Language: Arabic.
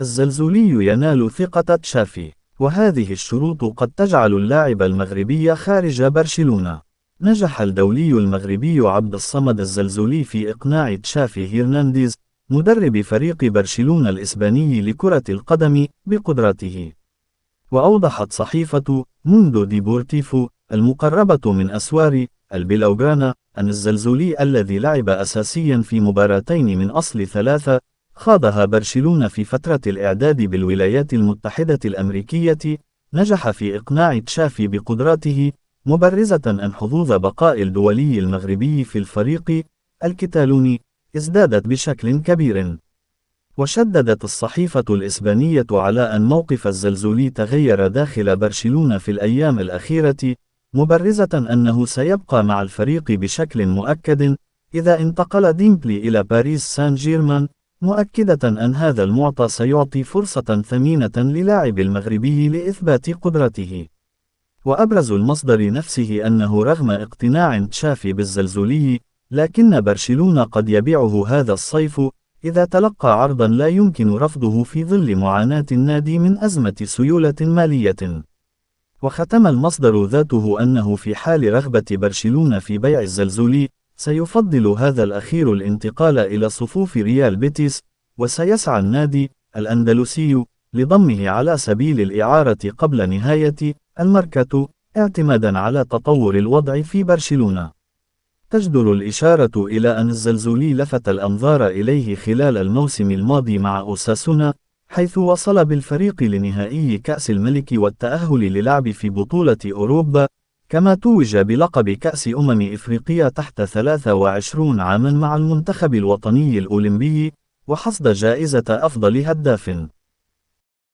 الزلزولي ينال ثقة تشافي، وهذه الشروط قد تجعل اللاعب المغربي خارج برشلونة. نجح الدولي المغربي عبد الصمد الزلزولي في إقناع تشافي هرنانديز، مدرب فريق برشلونة الإسباني لكرة القدم، بقدراته. وأوضحت صحيفة موندو ديبورتيفو المقربة من أسوار البلاوغرانا أن الزلزولي الذي لعب أساسيا في مباراتين من أصل 3 خاضها برشلونة في فترة الإعداد بالولايات المتحدة الأمريكية، نجح في إقناع تشافي بقدراته، مبرزة أن حظوظ بقاء الدولي المغربي في الفريق الكتالوني ازدادت بشكل كبير. وشددت الصحيفة الإسبانية على أن موقف الزلزولي تغير داخل برشلونة في الأيام الأخيرة، مبرزة أنه سيبقى مع الفريق بشكل مؤكد إذا انتقل ديمبلي إلى باريس سان جيرمان، مؤكدة أن هذا المعطى سيعطي فرصة ثمينة للاعب المغربي لإثبات قدرته. وأبرز المصدر نفسه أنه رغم اقتناع تشافي بالزلزولي، لكن برشلونة قد يبيعه هذا الصيف إذا تلقى عرضا لا يمكن رفضه في ظل معاناة النادي من أزمة سيولة مالية. وختم المصدر ذاته أنه في حال رغبة برشلونة في بيع الزلزولي، سيفضل هذا الأخير الانتقال إلى صفوف ريال بيتيس، وسيسعى النادي الأندلسي لضمه على سبيل الإعارة قبل نهاية الميركاتو، اعتمادا على تطور الوضع في برشلونة. تجدر الإشارة إلى أن الزلزولي لفت الأنظار إليه خلال الموسم الماضي مع أوساسونا، حيث وصل بالفريق لنهائي كأس الملك والتأهل للعب في بطولة أوروبا، كما توج بلقب كأس إفريقيا تحت 23 عاما مع المنتخب الوطني الأولمبي، وحصد جائزة أفضل هداف.